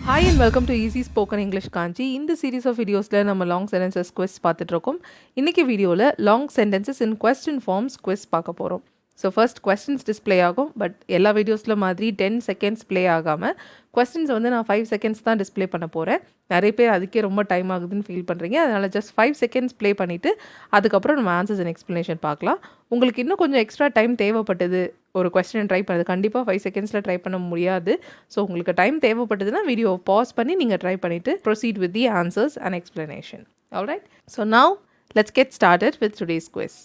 Hi and welcome to Easy Spoken English Kanji. இந்த series of videosல நம்ம long sentences quiz பார்த்துட்டு இருக்கோம். இன்னைக்கு வீடியோல long sentences in question forms quiz பார்க்க போறோம். ஸோ ஃபர்ஸ்ட் questions display ஆகும். பட் எல்லா வீடியோஸில் மாதிரி 10 seconds ப்ளே ஆகாமல் questions வந்து நான் 5 seconds தான் டிஸ்ப்ளே பண்ண போகிறேன். நிறைய பேர் அதுக்கே ரொம்ப டைம் ஆகுதுன்னு ஃபீல் பண்ணுறீங்க. அதனால் ஜஸ்ட் 5 seconds ப்ளே பண்ணிவிட்டு அதுக்கப்புறம் நம்ம ஆன்சர்ஸ் அண்ட் எக்ஸ்ப்ளனேஷன் பார்க்கலாம். உங்களுக்கு இன்னும் கொஞ்சம் எக்ஸ்ட்ரா டைம் தேவைப்பட்டது ஒரு கொஸ்டின் ட்ரை பண்ணுறது, கண்டிப்பாக 5 secondsல ட்ரை பண்ண முடியாது. ஸோ உங்களுக்கு டைம் தேவைப்பட்டதுன்னா வீடியோ பாஸ் பண்ணி நீங்கள் ட்ரை பண்ணிவிட்டு proceed with the answers and explanation. Alright, so now let's get started with today's quiz.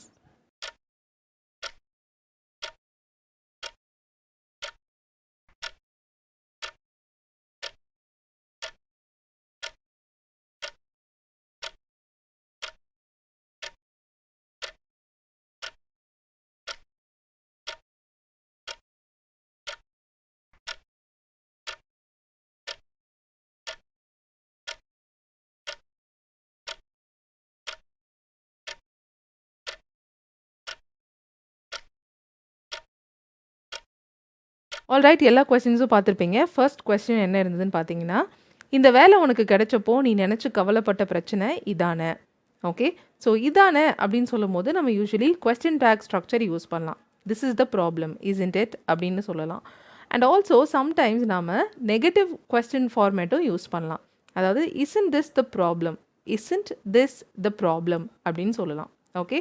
Alright, எல்லா கொஸ்டின்ஸும் பார்த்துருப்பீங்க. ஃபர்ஸ்ட் கொஸ்டின் என்ன இருந்ததுன்னு பார்த்தீங்கன்னா, இந்த வேலை உனக்கு கிடைச்சப்போ நீ நினச்சி கவலைப்பட்ட பிரச்சனை இதானே. ஓகே, ஸோ இதானே அப்படின்னு சொல்லும் போது நம்ம usually question tag structure use பண்ணலாம். This is the problem, isn't it அப்படின்னு சொல்லலாம். அண்ட் ஆல்சோ சம்டைம்ஸ் நாம் நெகட்டிவ் கொஸ்டின் ஃபார்மேட்டும் யூஸ் பண்ணலாம். அதாவது isn't this the problem, isn't this the problem அப்படின்னு சொல்லலாம். Okay,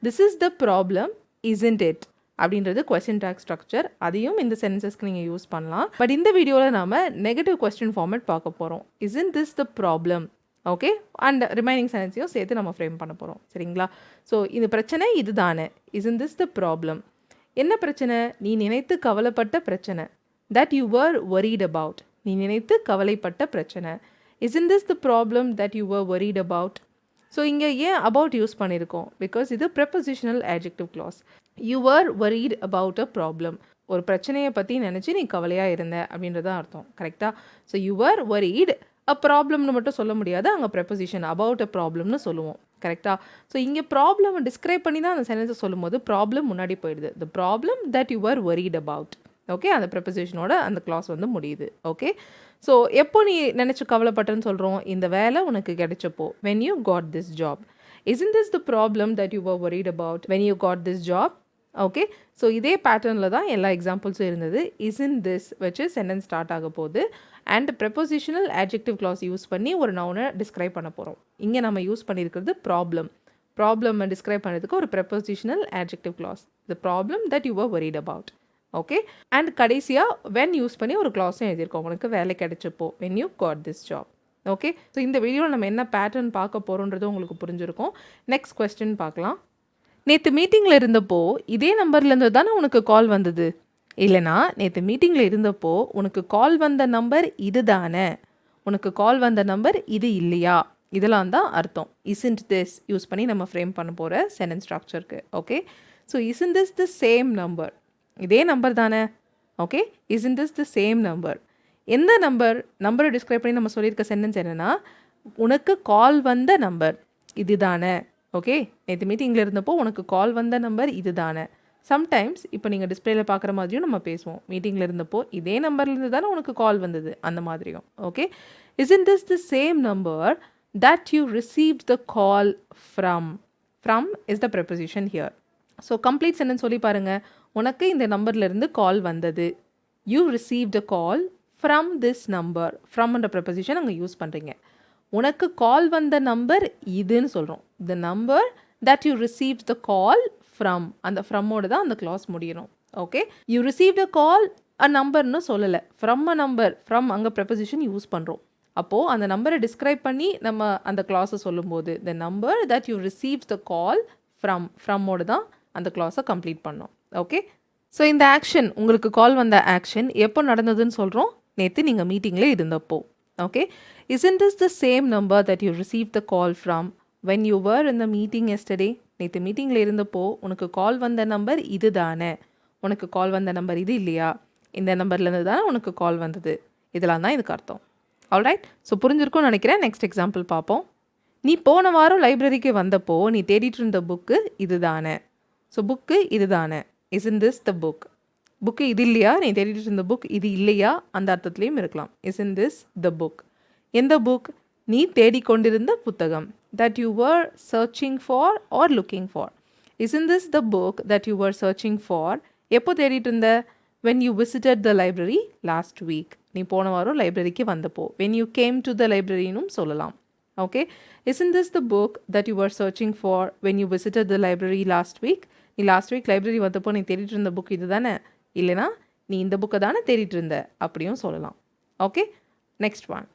this is the problem, isn't it அப்படின்றது கொஸ்டின் டேக் ஸ்ட்ரக்சர். அதையும் இந்த சென்டென்சஸ்க்கு நீங்கள் யூஸ் பண்ணலாம். பட் இந்த வீடியோவில் நாம் நெகட்டிவ் கொஸ்டின் ஃபார்மேட் பார்க்க போகிறோம். Isn't this the problem, okay, and remaining சென்டென்ஸையும் சேர்த்து நம்ம ஃப்ரேம் பண்ண போகிறோம். சரிங்களா? ஸோ இந்த பிரச்சனை இதுதானே, இஸ்ன்ட் திஸ் த ப்ராப்ளம். என்ன பிரச்சனை? நீ நினைத்து கவலைப்பட்ட பிரச்சனை. That you var worried about, நீ நினைத்து கவலைப்பட்ட பிரச்சனை. Isn't this the problem that you var worried about. So இங்கே ஏன் அபவுட் யூஸ் பண்ணியிருக்கோம்? பிகாஸ் இது ப்ரெப்போசிஷனல் adjective clause. You were worried about a problem, ஒரு பிரச்சனையை பற்றி நினச்சி நீ கவலையாக இருந்த அப்படின்றத அர்த்தம். கரெக்டாக? So you were worried a ப்ராப்ளம்னு மட்டும் சொல்ல முடியாது, அங்கே ப்ரெப்போசிஷன் அபவுட் அ ப்ராப்ளம்னு சொல்லுவோம். கரெக்டாக? ஸோ இங்கே ப்ராப்ளம் டிஸ்கிரைப் பண்ணி தான் அந்த சென்டென்ஸை சொல்லும் போது ப்ராப்ளம் முன்னாடி போயிடுது. The problem that you var worried about. Okay, அந்த ப்ரெப்போசிஷனோட அந்த கிளாஸ் வந்து முடியுது. ஓகே, ஸோ எப்போ நீ நினச்சி கவலைப்பட்டேன்னு சொல்கிறோம்? இந்த வேலை உனக்கு கிடைச்சப்போ, when you got this job. Isn't this the problem that you were worried about when you got this job? Okay, so இதே பேட்டர்னில் தான் எல்லா எக்ஸாம்பிள்ஸும் இருந்தது. isn't this வச்சு சென்டென்ஸ் ஸ்டார்ட் ஆக போகுது. அண்ட் ப்ரெப்போசிஷனல் adjective clause யூஸ் பண்ணி ஒரு நவுனை டிஸ்கிரைப் பண்ண போகிறோம். இங்கே நம்ம யூஸ் பண்ணியிருக்கிறது ப்ராப்ளம். ப்ராப்ளம் டிஸ்கிரைப் பண்ணுறதுக்கு ஒரு ப்ரெப்போசிஷனல் adjective clause. the problem that you were worried about. Okay, and கடைசியாக when யூஸ் பண்ணி ஒரு கிளாஸும் எழுதியிருக்கோம். உனக்கு வேலை கிடைச்சப்போ, when you got this job. Okay, so இந்த வீடியோவில் நம்ம என்ன பேட்டர்ன் பார்க்க போகிறோன்றது உங்களுக்கு புரிஞ்சிருக்கும். நெக்ஸ்ட் கொஸ்டின் பார்க்கலாம். நேற்று மீட்டிங்கில் இருந்தப்போ இதே நம்பர்லேருந்து தானே உனக்கு கால் வந்தது? இல்லைனா நேற்று மீட்டிங்கில் இருந்தப்போ உனக்கு கால் வந்த நம்பர் இது தானே, உனக்கு கால் வந்த நம்பர் இது இல்லையா? இதெல்லாம் தான் அர்த்தம். isn't this யூஸ் பண்ணி நம்ம ஃப்ரேம் பண்ண போகிற சென்டென்ஸ் ஸ்ட்ரக்சருக்கு. Okay, so isn't this the same number, இதே நம்பர் தானே. Okay, isn't this the same number. எந்த நம்பரை டிஸ்கிரைப் பண்ணி நம்ம சொல்லியிருக்க சென்டென்ஸ் என்னென்னா, உனக்கு கால் வந்த நம்பர் இது தானே. ஓகே, நேற்று மீட்டிங்கில் இருந்தப்போ உனக்கு கால் வந்த நம்பர் இது தானே. சம்டைம்ஸ் இப்போ நீங்கள் டிஸ்பிளேயில் பார்க்குற மாதிரியும் நம்ம பேசுவோம். மீட்டிங்கில் இருந்தப்போ இதே நம்பர்லேருந்து தானே உனக்கு கால் வந்தது, அந்த மாதிரியும். Okay, isn't this the same number that you received the call from. From is the preposition here. So complete sentence சொல்லி பாருங்கள். உனக்கு இந்த நம்பர்லேருந்து கால் வந்தது. You received a call from this number. ஃப்ரம்ன்ற ப்ரெப்போசிஷன் அங்கே யூஸ் பண்ணுறீங்க. உனக்கு கால் வந்த நம்பர் இதுன்னு சொல்கிறோம். The number that you received the call from, அந்த ஃப்ரம்மோடு தான் அந்த கிளாஸ் முடியணும். Okay, you received a call a நம்பர்னு சொல்லலை, ஃப்ரம் அ நம்பர். ஃப்ரம் அங்கே ப்ரெப்போசிஷன் யூஸ் பண்ணுறோம். அப்போது அந்த நம்பரை டிஸ்கிரைப் பண்ணி நம்ம அந்த கிளாஸை சொல்லும்போது the number that you received the call ஃப்ரம்மோடு தான் அந்த கிளாஸை கம்ப்ளீட் பண்ணோம். ஓகே, ஸோ இந்த ஆக்ஷன், உங்களுக்கு கால் வந்த ஆக்ஷன் எப்போ நடந்ததுன்னு சொல்கிறோம்? நேற்று நீங்கள் மீட்டிங்கில் இருந்தப்போ. Okay, isn't this the same number that you received the call from when you were in the meeting yesterday? நேற்று மீட்டிங்கில் இருந்தப்போ உனக்கு கால் வந்த நம்பர் இது தானே, உனக்கு கால் வந்த நம்பர் இது இல்லையா? இந்த நம்பர்லேருந்து தானே உனக்கு கால் வந்தது. இதெல்லாம் தான் இதுக்கு அர்த்தம். ஆல்ரைட், ஸோ புரிஞ்சிருக்கும்னு நினைக்கிறேன். நெக்ஸ்ட் எக்ஸாம்பிள் பார்ப்போம். நீ போன வாரம் லைப்ரரிக்கு வந்தப்போ நீ தேடிட்டு இருந்த புக்கு இது தானே. ஸோ புக்கு இது தானே, isn't this the book. Book இது இல்லையா, நீ தேடிட்டு இருந்த புக் இது இல்லையா, அந்த அர்த்தத்துலேயும் இருக்கலாம். இஸ்இன் திஸ் த புக், எந்த புக், நீ தேடிக்கொண்டிருந்த புத்தகம். That you were searching for or looking for. Isn't this the book that you were searching for, எப்போ தேடிட்டு இருந்த, when you visited the library last week, நீ போன வாரம் லைப்ரரிக்கு வந்தப்போ. when you came to the library-னும் சொல்லலாம். Okay, isn't this the book that you were searching for when you visited the library last week? நீ லாஸ்ட் வீக் லைப்ரரி வந்தப்போ நீ தேடிட்டு இருந்த புக் இது தானே, இல்லைனா நீ இந்த புக்கை தானே தேடிட்டு இருந்த அப்படியும் சொல்லலாம். Okay, next one.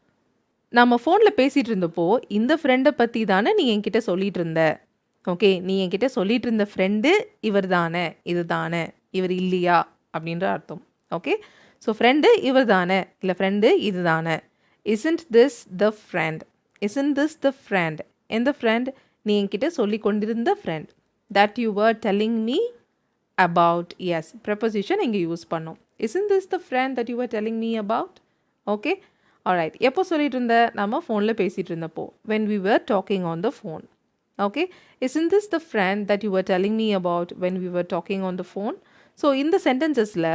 நம்ம ஃபோனில் பேசிகிட்டு இருந்தப்போ இந்த ஃப்ரெண்டை பற்றி தானே நீ என்கிட்ட சொல்லிகிட்டு இருந்த. ஓகே, நீ என்கிட்ட சொல்லிகிட்டு இருந்த ஃப்ரெண்டு இவர் தானே, இது தானே, இவர் இல்லையா அப்படின்ற அர்த்தம். ஓகே, ஸோ ஃப்ரெண்டு இவர் தானே, இல்லை ஃப்ரெண்டு இது தானே. isn't this the friend, isn't this the friend, எந்த ஃப்ரெண்ட், நீ என்கிட்ட சொல்லி கொண்டிருந்த friend. that you were telling me about, yes, preposition இங்கே யூஸ் பண்ணோம். isn't this the friend that you were telling me about. Okay, alright, எப்போ சொல்லிட்டு இருந்த, நம்ம ஃபோனில் பேசிகிட்டு இருந்தப்போ, when we were talking on the phone. Okay, isn't this the friend that you were telling me about when we were talking on the phone. So இந்த சென்டென்சஸில்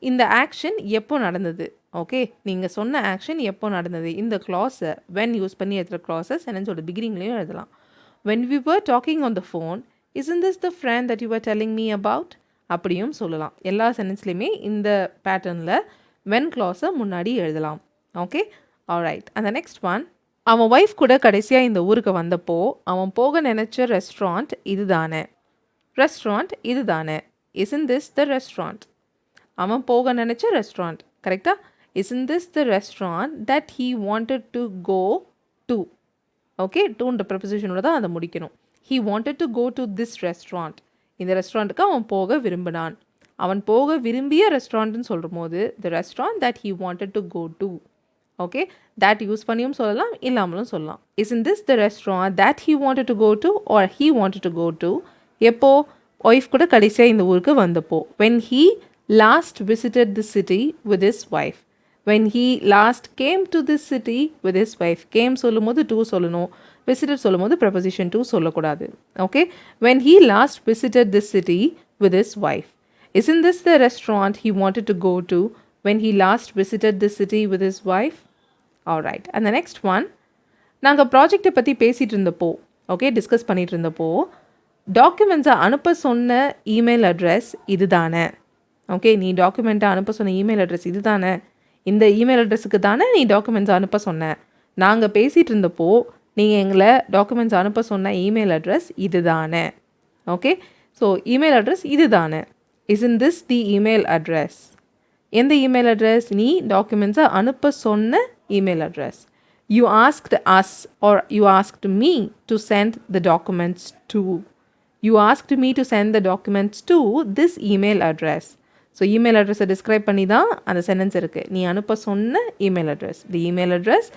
இந்த action எப்போ நடந்தது, ஓகே, நீங்கள் சொன்ன ஆக்ஷன் எப்போ நடந்தது, இந்த க்ளாஸை when யூஸ் பண்ணி எழுதுகிற க்ளாஸை சென்டென்ஸோட பிகினிங்லேயும் எழுதலாம். when we were talking on the phone, isn't this the friend that you were telling me about, அப்படியும் சொல்லலாம். எல்லா சென்டென்ஸ்லையுமே இந்த பேட்டர்னில் when க்ளாஸை முன்னாடி எழுதலாம். Okay, alright. அந்த நெக்ஸ்ட் ஒன், அவன் ஒய்ஃப் கூட கடைசியாக இந்த ஊருக்கு வந்தப்போ அவன் போக நினச்ச ரெஸ்டாரண்ட் இது தானே. ரெஸ்டாரண்ட் இது தானே, isn't this the restaurant. அவன் போக நினச்ச ரெஸ்டாரண்ட், கரெக்டாக. isn't this the restaurant that he wanted to go to. Okay, டூன்ற ப்ரெபோசிஷனோட தான் அதை முடிக்கணும். he wanted to go to this restaurant, இந்த ரெஸ்டாரண்ட்டுக்கு அவன் போக விரும்பினான். அவன் போக விரும்பிய ரெஸ்டாரண்ட்னு சொல்லும் போது the restaurant that he wanted to go to. Okay, that use பண்ணியும் சொல்லலாம், இல்லாமலும் சொல்லலாம். isn't this the restaurant that he wanted to go to or he wanted to go to. எப்போ, ஒய்ஃப் கூட கடைசியாக இந்த ஊருக்கு வந்தப்போ. when he last visited the city with his wife. when he last came to this city with his wife. came சொல்லும் போது to சொல்லணும், visited சொல்லும் போது preposition to சொல்லக்கூடாது. Okay, when he last visited this city with his wife. isn't this the restaurant he wanted to go to when he last visited this city with his wife. alright, and the next one, நாங்கள் ப்ராஜெக்டை பற்றி பேசிகிட்டு இருந்தப்போ, okay, discuss பண்ணிகிட்டு இருந்தப்போ டாக்குமெண்ட்ஸை அனுப்ப சொன்ன email address இது தானே. ஓகே, நீ டாக்குமெண்ட்டை அனுப்ப சொன்ன இமெயில் அட்ரஸ் இது தானே, இந்த இமெயில் அட்ரஸுக்கு தானே நீ டாக்குமெண்ட்ஸ் அனுப்ப சொன்ன. நாங்கள் பேசிகிட்டு இருந்தப்போ நீங்கள் எங்களை டாக்குமெண்ட்ஸ் அனுப்ப சொன்ன இமெயில் அட்ரஸ் இது தானே. ஓகே, ஸோ இமெயில் அட்ரஸ் இது தானே. isn't this the email address. எந்த இமெயில் அட்ரஸ், நீ டாக்குமெண்ட்ஸை அனுப்ப சொன்ன email address. you asked us or you asked me to send the documents to. you asked me to send the documents to this email address. So email அட்ரஸை describe பண்ணி தான் அந்த sentence இருக்குது. நீ அனுப்ப சொன்ன email address, the email address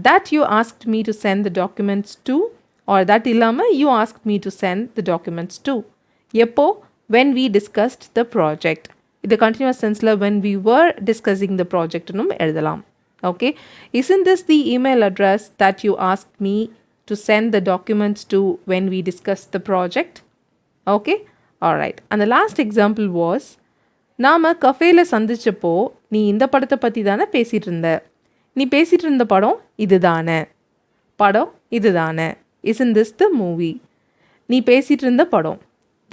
that you asked me to send the documents to, or that இல்லாமல் you asked me to send the documents to. எப்போ, when we discussed the project. இது கண்டினியூஸ் சென்ஸில் when we were discussing the projectனும் எழுதலாம். Okay, isn't this the email address that you asked me to send the documents to when we discussed the project. Okay, alright. அந்த last example was, நாம் கஃபேயில் சந்திச்சப்போ நீ இந்த படத்தை பற்றி தானே பேசிகிட்டு இருந்த. நீ பேசிகிட்டு இருந்த படம் இது தானே, படம் இது தானே. isn't this the movie. நீ பேசிகிட்டு இருந்த படம்.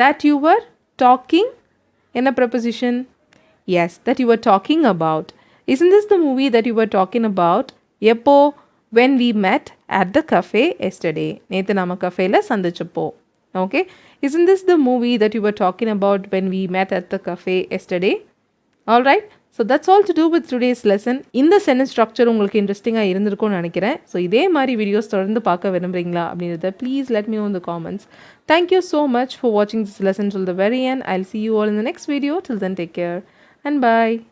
that you were talking, என்ன preposition. yes, that you were talking about. isn't this the movie that you were talking about. எப்போ, when we met at the cafe yesterday. நேற்று நாம் கஃபேயில் சந்திச்சப்போ. okay, isn't this the movie that you were talking about when we met at the cafe yesterday. alright, so that's all to do with today's lesson. இந்த sentence structure உங்களுக்கு இன்ட்ரெஸ்டிங்காக இருந்திருக்கும்னு நினைக்கிறேன். So இதே மாதிரி videos தொடர்ந்து பார்க்க விரும்புகிறீங்களா அப்படின்றத please let me know in the comments. Thank you so much for watching this lesson till the very end. I'll see you all in the next video. Till then, take care and bye.